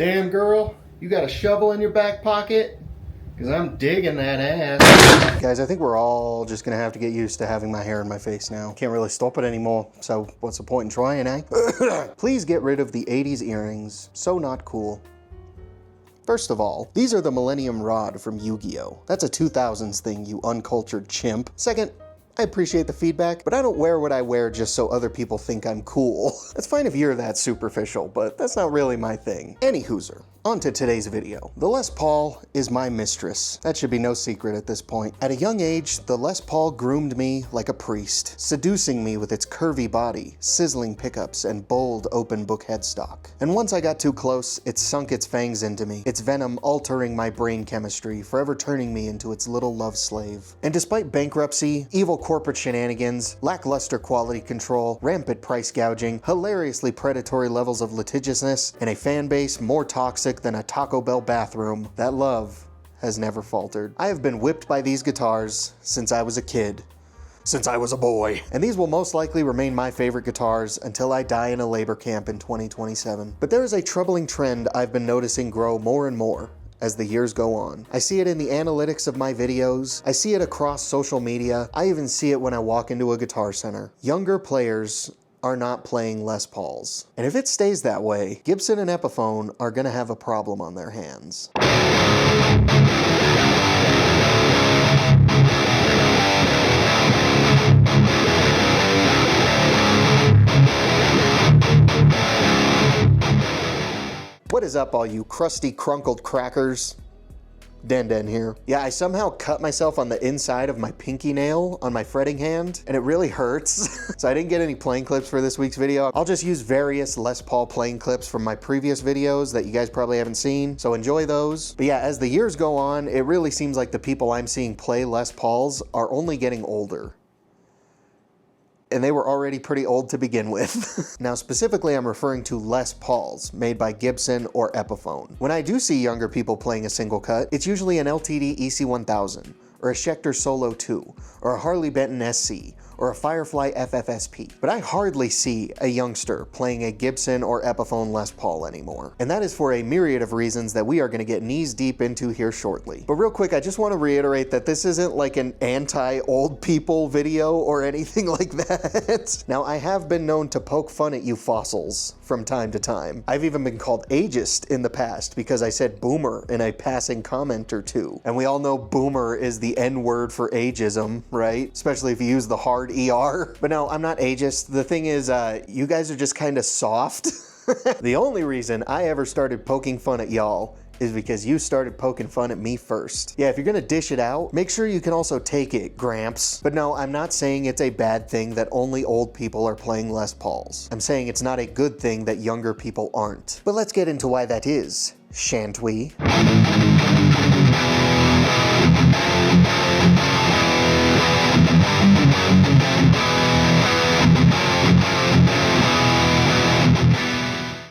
Damn girl, you got a shovel in your back pocket? Because I'm digging that ass. Guys, I think we're all just gonna have to get used to having my hair in my face now. Can't really stop it anymore, so what's the point in trying, eh? Please get rid of the 80s earrings. So not cool. First of all, these are the Millennium Rod from Yu-Gi-Oh! That's a 2000s thing, you uncultured chimp. Second, I appreciate the feedback, but I don't wear what I wear just so other people think I'm cool. That's fine if you're that superficial, but that's not really my thing. Anywhooser, on to today's video. The Les Paul is my mistress. That should be no secret at this point. At a young age, the Les Paul groomed me like a priest, seducing me with its curvy body, sizzling pickups, and bold open book headstock. And once I got too close, it sunk its fangs into me, its venom altering my brain chemistry, forever turning me into its little love slave. And despite bankruptcy, evil corporate shenanigans, lackluster quality control, rampant price gouging, hilariously predatory levels of litigiousness, and a fan base more toxic than a Taco Bell bathroom, that love has never faltered. I have been whipped by these guitars since I was a kid. Since I was a boy. And these will most likely remain my favorite guitars until I die in a labor camp in 2027. But there is a troubling trend I've been noticing grow more and more as the years go on. I see it in the analytics of my videos, I see it across social media, I even see it when I walk into a guitar center. Younger players are not playing Les Pauls. And if it stays that way, Gibson and Epiphone are gonna have a problem on their hands. What is up, all you crusty, crunkled crackers? Den here. Yeah, I somehow cut myself on the inside of my pinky nail on my fretting hand, and it really hurts. So I didn't get any playing clips for this week's video. I'll just use various Les Paul playing clips from my previous videos that you guys probably haven't seen, so enjoy those. But yeah, as the years go on, it really seems like the people I'm seeing play Les Pauls are only getting older. And they were already pretty old to begin with. Now specifically I'm referring to Les Pauls made by Gibson or Epiphone. When I do see younger people playing a single cut, it's usually an LTD EC1000, or a Schecter Solo 2, or a Harley Benton SC, or a Firefly FFSP. But I hardly see a youngster playing a Gibson or Epiphone Les Paul anymore. And that is for a myriad of reasons that we are gonna get knees deep into here shortly. But real quick, I just wanna reiterate that this isn't like an anti-old people video or anything like that. Now, I have been known to poke fun at you fossils from time to time. I've even been called ageist in the past because I said boomer in a passing comment or two. And we all know boomer is the N-word for ageism, right? Especially if you use the hard ER. But no, I'm not ageist. The thing is, you guys are just kind of soft. The only reason I ever started poking fun at y'all is because you started poking fun at me first. Yeah, if you're gonna dish it out, make sure you can also take it, Gramps. But no, I'm not saying it's a bad thing that only old people are playing Les Pauls. I'm saying it's not a good thing that younger people aren't. But let's get into why that is, shan't we?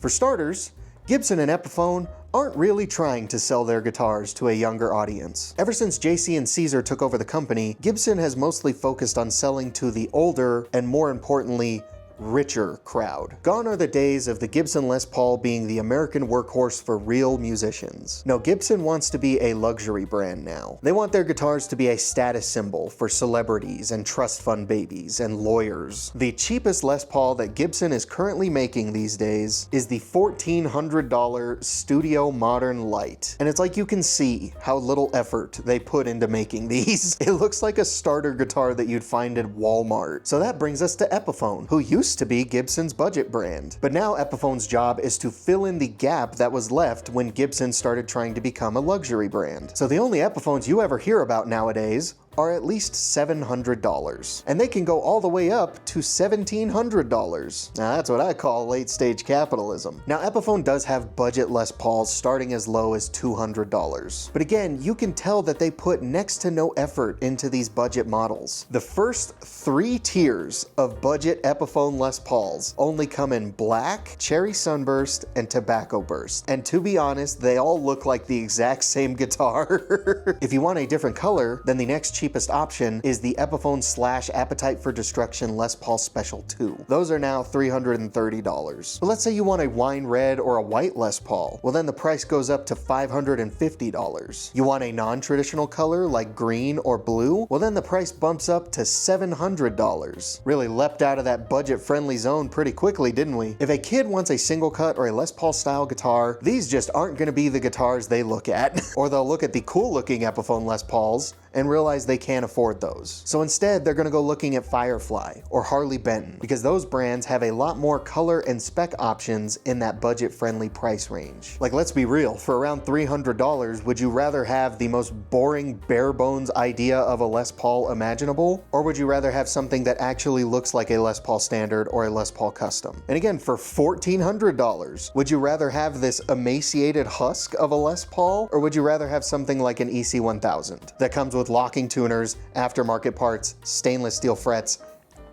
For starters, Gibson and Epiphone aren't really trying to sell their guitars to a younger audience. Ever since JC and Caesar took over the company, Gibson has mostly focused on selling to the older and, more importantly, richer crowd. Gone are the days of the Gibson Les Paul being the American workhorse for real musicians. No, Gibson wants to be a luxury brand now. They want their guitars to be a status symbol for celebrities and trust fund babies and lawyers. The cheapest Les Paul that Gibson is currently making these days is the $1,400 Studio Modern Lite. And it's like you can see how little effort they put into making these. It looks like a starter guitar that you'd find at Walmart. So that brings us to Epiphone, who used to be Gibson's budget brand. But now Epiphone's job is to fill in the gap that was left when Gibson started trying to become a luxury brand. So the only Epiphones you ever hear about nowadays are at least $700. And they can go all the way up to $1,700. Now that's what I call late stage capitalism. Now Epiphone does have budget Les Pauls starting as low as $200. But again, you can tell that they put next to no effort into these budget models. The first 3 tiers of budget Epiphone Les Pauls only come in black, cherry sunburst, and tobacco burst. And to be honest, they all look like the exact same guitar. If you want a different color, then the next cheapest cheapest option is the Epiphone / Appetite for Destruction Les Paul Special 2. Those are now $330. But let's say you want a wine red or a white Les Paul. Well, then the price goes up to $550. You want a non-traditional color like green or blue? Well, then the price bumps up to $700. Really leapt out of that budget-friendly zone pretty quickly, didn't we? If a kid wants a single cut or a Les Paul style guitar, these just aren't going to be the guitars they look at. Or they'll look at the cool-looking Epiphone Les Pauls and realize they can't afford those. So instead, they're gonna go looking at Firefly or Harley Benton, because those brands have a lot more color and spec options in that budget-friendly price range. Like, let's be real, for around $300, would you rather have the most boring, bare-bones idea of a Les Paul imaginable? Or would you rather have something that actually looks like a Les Paul Standard or a Les Paul Custom? And again, for $1,400, would you rather have this emaciated husk of a Les Paul? Or would you rather have something like an EC1000 that comes with locking tuners, aftermarket parts, stainless steel frets,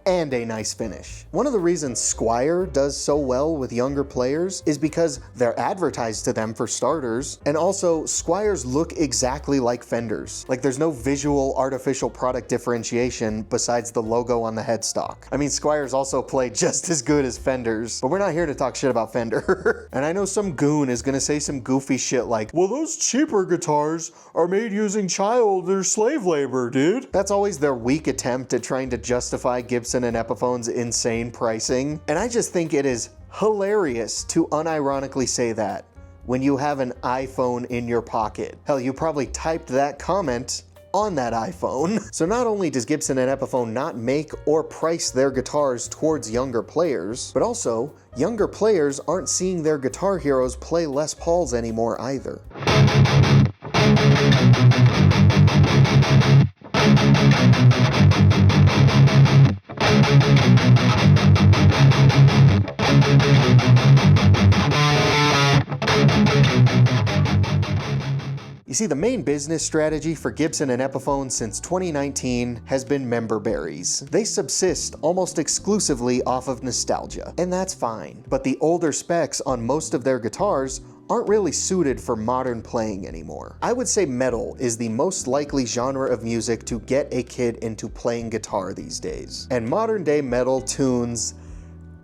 and a nice finish? One of the reasons Squier does so well with younger players is because they're advertised to them for starters, and also Squiers look exactly like Fenders. Like, there's no visual artificial product differentiation besides the logo on the headstock. I mean, Squiers also play just as good as Fenders, but we're not here to talk shit about Fender. And I know some goon is gonna say some goofy shit like, well, those cheaper guitars are made using child or slave labor, dude. That's always their weak attempt at trying to justify Gibson and Epiphone's insane pricing. And I just think it is hilarious to unironically say that when you have an iPhone in your pocket. Hell, you probably typed that comment on that iPhone. So not only does Gibson and Epiphone not make or price their guitars towards younger players, but also younger players aren't seeing their guitar heroes play Les Pauls anymore either. You see, the main business strategy for Gibson and Epiphone since 2019 has been member berries. They subsist almost exclusively off of nostalgia, and that's fine. But the older specs on most of their guitars aren't really suited for modern playing anymore. I would say metal is the most likely genre of music to get a kid into playing guitar these days. And modern day metal tunes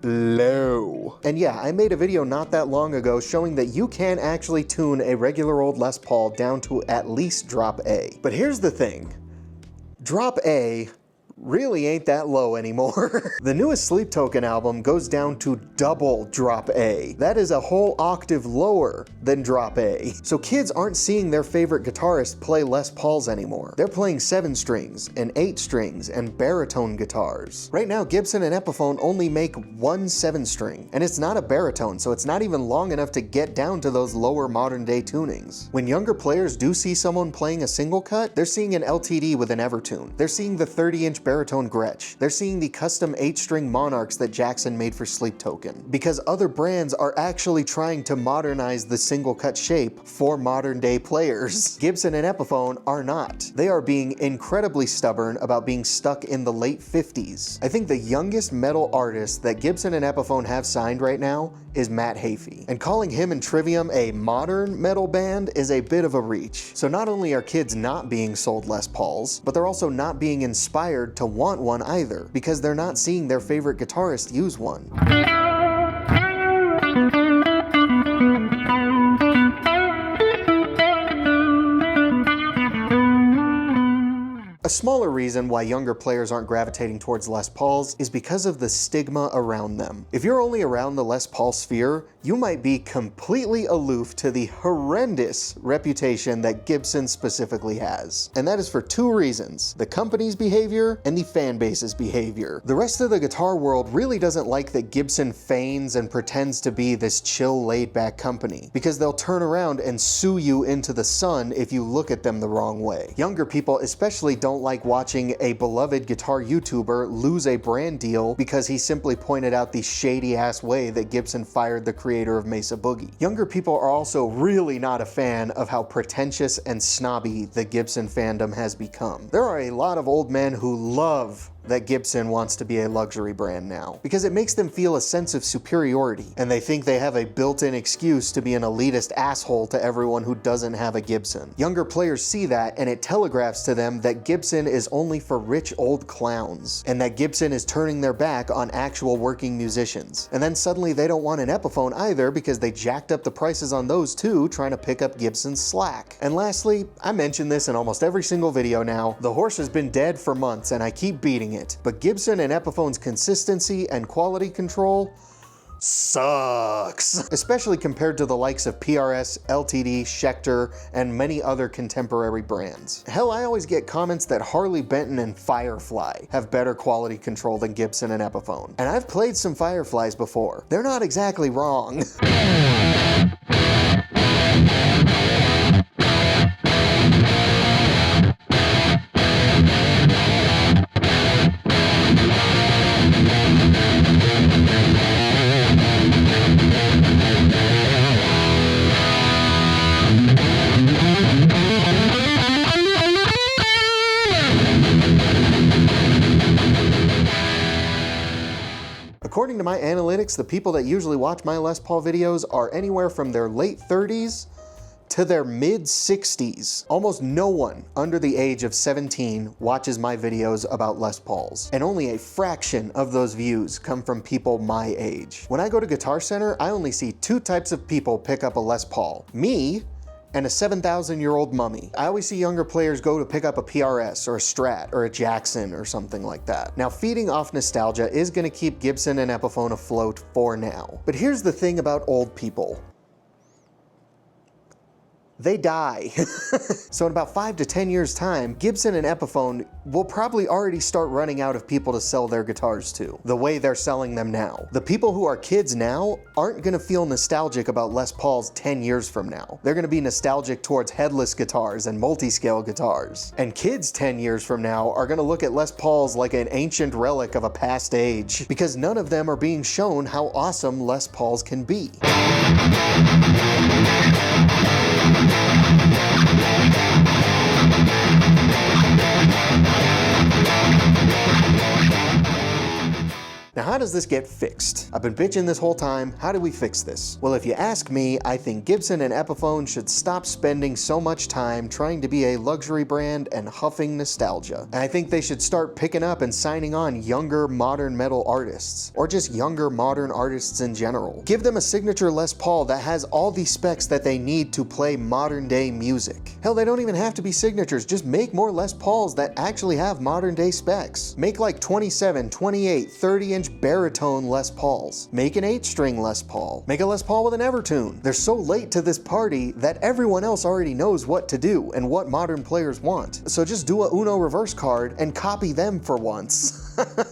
low. And yeah, I made a video not that long ago showing that you can actually tune a regular old Les Paul down to at least drop A. But here's the thing, drop A really ain't that low anymore. The newest Sleep Token album goes down to double drop A. That is a whole octave lower than drop A. So kids aren't seeing their favorite guitarist play Les Pauls anymore. They're playing 7 strings and 8 strings and baritone guitars. Right now, Gibson and Epiphone only make one 7-string, and it's not a baritone, so it's not even long enough to get down to those lower modern day tunings. When younger players do see someone playing a single cut, they're seeing an LTD with an Evertune. They're seeing the 30-inch baritone Gretsch. They're seeing the custom 8-string Monarchs that Jackson made for Sleep Token. Because other brands are actually trying to modernize the single cut shape for modern day players. Gibson and Epiphone are not. They are being incredibly stubborn about being stuck in the late 50s. I think the youngest metal artist that Gibson and Epiphone have signed right now is Matt Hafey. And calling him and Trivium a modern metal band is a bit of a reach. So not only are kids not being sold Les Pauls, but they're also not being inspired to want one either, because they're not seeing their favorite guitarist use one. A smaller reason why younger players aren't gravitating towards Les Pauls is because of the stigma around them. If you're only around the Les Paul sphere, you might be completely aloof to the horrendous reputation that Gibson specifically has. And that is for 2 reasons: the company's behavior and the fan base's behavior. The rest of the guitar world really doesn't like that Gibson feigns and pretends to be this chill, laid-back company, because they'll turn around and sue you into the sun if you look at them the wrong way. Younger people especially don't like watching a beloved guitar YouTuber lose a brand deal because he simply pointed out the shady-ass way that Gibson fired the creator of Mesa Boogie. Younger people are also really not a fan of how pretentious and snobby the Gibson fandom has become. There are a lot of old men who love that Gibson wants to be a luxury brand now, because it makes them feel a sense of superiority, and they think they have a built-in excuse to be an elitist asshole to everyone who doesn't have a Gibson. Younger players see that, and it telegraphs to them that Gibson is only for rich old clowns, and that Gibson is turning their back on actual working musicians. And then suddenly they don't want an Epiphone either because they jacked up the prices on those too, trying to pick up Gibson's slack. And lastly, I mention this in almost every single video now, the horse has been dead for months and I keep beating it, but Gibson and Epiphone's consistency and quality control sucks, especially compared to the likes of PRS, LTD, Schecter, and many other contemporary brands. Hell, I always get comments that Harley Benton and Firefly have better quality control than Gibson and Epiphone. And I've played some Fireflies before. They're not exactly wrong. According to my analytics, the people that usually watch my Les Paul videos are anywhere from their late 30s to their mid 60s. Almost no one under the age of 17 watches my videos about Les Pauls, and only a fraction of those views come from people my age. When I go to Guitar Center, I only see two types of people pick up a Les Paul: me and a 7,000-year-old mummy. I always see younger players go to pick up a PRS or a Strat or a Jackson or something like that. Now, feeding off nostalgia is gonna keep Gibson and Epiphone afloat for now. But here's the thing about old people. They die. So in about 5 to 10 years time, Gibson and Epiphone will probably already start running out of people to sell their guitars to, the way they're selling them now. The people who are kids now aren't gonna feel nostalgic about Les Pauls 10 years from now. They're gonna be nostalgic towards headless guitars and multi-scale guitars. And kids 10 years from now are gonna look at Les Pauls like an ancient relic of a past age, because none of them are being shown how awesome Les Pauls can be. Now, how does this get fixed? I've been bitching this whole time. How do we fix this? Well, if you ask me, I think Gibson and Epiphone should stop spending so much time trying to be a luxury brand and huffing nostalgia. And I think they should start picking up and signing on younger modern metal artists, or just younger modern artists in general. Give them a signature Les Paul that has all the specs that they need to play modern day music. Hell, they don't even have to be signatures. Just make more Les Pauls that actually have modern day specs. Make like 27, 28, 30-inch baritone Les Pauls. Make an 8-string Les Paul. Make a Les Paul with an Evertune. They're so late to this party that everyone else already knows what to do and what modern players want. So just do a Uno reverse card and copy them for once.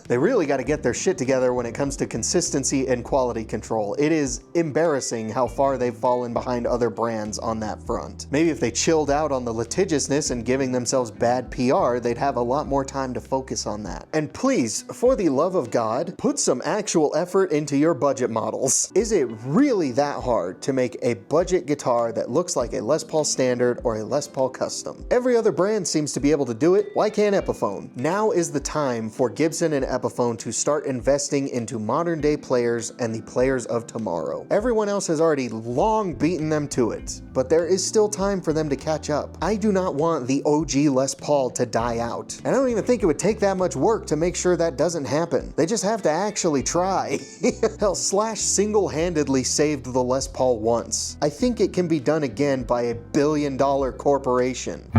They really got to get their shit together when it comes to consistency and quality control. It is embarrassing how far they've fallen behind other brands on that front. Maybe if they chilled out on the litigiousness and giving themselves bad PR, they'd have a lot more time to focus on that. And please, for the love of God, put some actual effort into your budget models. Is it really that hard to make a budget guitar that looks like a Les Paul Standard or a Les Paul Custom? Every other brand seems to be able to do it. Why can't Epiphone? Now is the time for Gibson and Epiphone to start investing into modern day players and the players of tomorrow. Everyone else has already long beaten them to it, but there is still time for them to catch up. I do not want the OG Les Paul to die out, and I don't even think it would take that much work to make sure that doesn't happen. They just have to actually try. Hell, Slash single-handedly saved the Les Paul once. I think it can be done again by a billion-dollar corporation.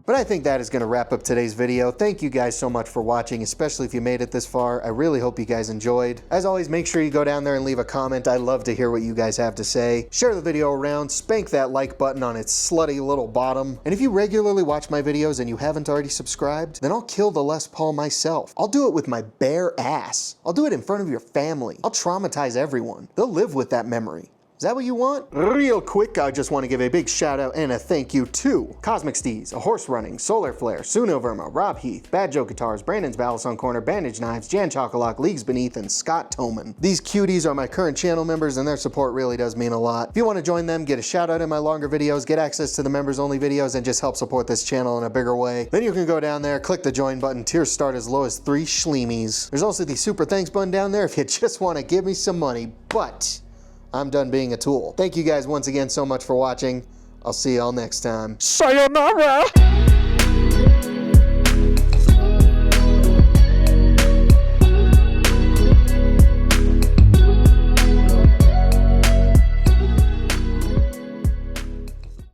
But I think that is going to wrap up today's video. Thank you guys so much for watching, especially if you made it this far. I really hope you guys enjoyed. As always, make sure you go down there and leave a comment. I love to hear what you guys have to say. Share the video around, spank that like button on its slutty little bottom. And if you regularly watch my videos and you haven't already subscribed, then I'll kill the Les Paul myself. I'll do it with my bare ass. I'll do it in front of your family. I'll traumatize everyone. They'll live with that memory. Is that what you want? Real quick, I just want to give a big shout out and a thank you to Cosmic Steez, A Horse Running, Solar Flare, Suno Verma, Rob Heath, Bad Joe Guitars, Brandon's Ballison Corner, Bandage Knives, Jan Chocolate, Leagues Beneath, and Scott Toman. These cuties are my current channel members and their support really does mean a lot. If you want to join them, get a shout out in my longer videos, get access to the members only videos, and just help support this channel in a bigger way, then you can go down there, click the join button. Tiers start as low as 3 schleemies. There's also the super thanks button down there if you just want to give me some money, but I'm done being a tool. Thank you guys once again so much for watching. I'll see y'all next time. Sayonara!